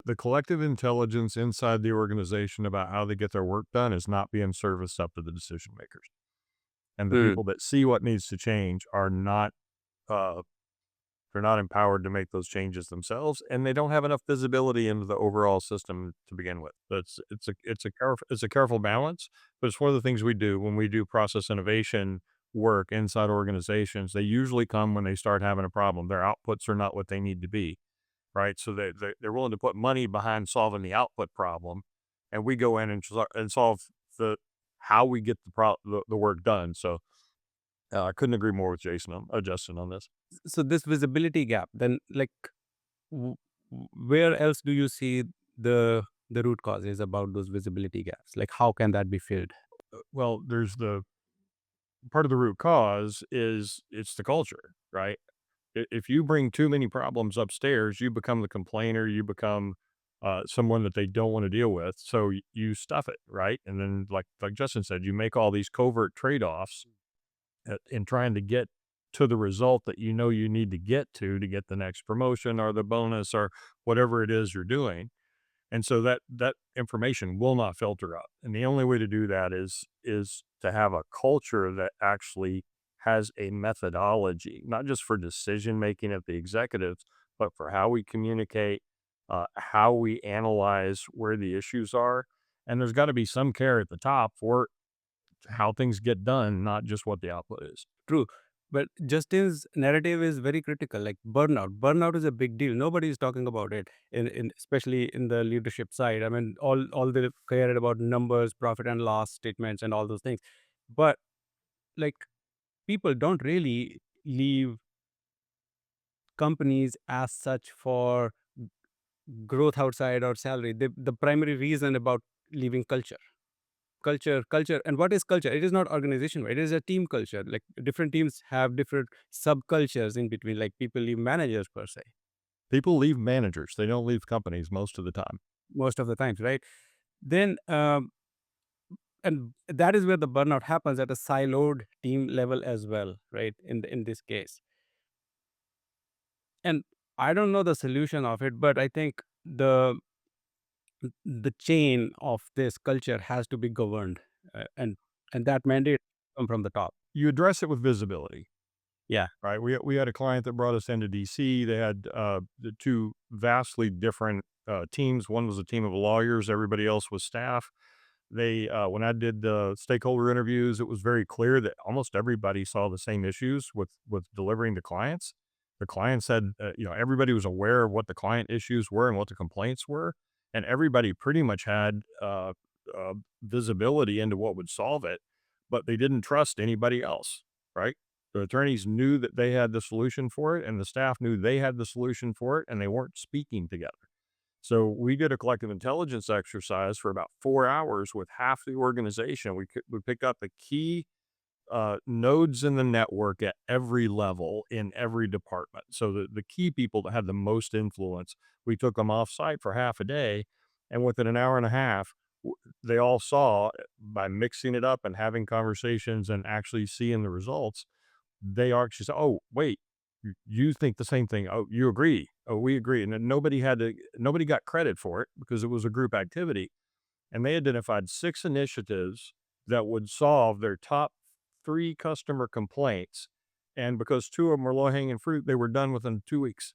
the collective intelligence inside the organization about how they get their work done is not being serviced up to the decision makers. And the Mm. people that see what needs to change are not, uh, they're not empowered to make those changes themselves, and they don't have enough visibility into the overall system to begin with. It's a careful balance, but it's one of the things we do when we do process innovation work inside organizations. They usually come when they start having a problem. Their outputs are not what they need to be, right? So they're willing to put money behind solving the output problem, and we go in and solve the how we get the work done. So I couldn't agree more with Justin on this. So this visibility gap, then like w- where else do you see the root causes about those visibility gaps? Like how can that be filled? Well, there's the part of the root cause is it's the culture, right? If you bring too many problems upstairs, you become the complainer, you become someone that they don't want to deal with. So you stuff it, right? And then, like Justin said, you make all these covert trade offs in trying to get to the result that you know you need to get the next promotion or the bonus or whatever it is you're doing. And so that information will not filter up. And the only way to do that is to have a culture that actually has a methodology, not just for decision making at the executives, but for how we communicate, how we analyze where the issues are. And there's got to be some care at the top for how things get done, not just what the output is. True. But Justin's narrative is very critical, like burnout. Burnout is a big deal. Nobody is talking about it in especially in the leadership side. I mean, all they care about numbers, profit and loss statements and all those things. But like people don't really leave companies as such for growth outside or salary. The primary reason about leaving culture. And what is culture? It is not organization, right? It is a team culture. Like different teams have different subcultures in between, like people leave managers per se, People leave managers, they don't leave companies most of the time. most of the times, right? Then and that is where the burnout happens at a siloed team level as well, right? In this case. And I don't know the solution of it, but I think the chain of this culture has to be governed, and that mandate come from the top. You address it with visibility. Yeah. Right, we had a client that brought us into DC. They had, the 2 vastly different, teams. One was a team of lawyers, everybody else was staff. When I did the stakeholder interviews, it was very clear that almost everybody saw the same issues with delivering to clients. The client said, everybody was aware of what the client issues were and what the complaints were, and everybody pretty much had, visibility into what would solve it, but they didn't trust anybody else, right? The attorneys knew that they had the solution for it, and the staff knew they had the solution for it, and they weren't speaking together. So we did a collective intelligence exercise for about 4 hours with half the organization. We picked up the key nodes in the network at every level in every department. So the key people that had the most influence, we took them off site for half a day, and within an hour and a half, they all saw by mixing it up and having conversations and actually seeing the results, they actually said, "Oh, wait, you think the same thing. Oh, you agree. Oh, we agree." And then nobody got credit for it because it was a group activity. And they identified 6 initiatives that would solve their top 3 customer complaints. And because 2 of them were low hanging fruit, they were done within 2 weeks.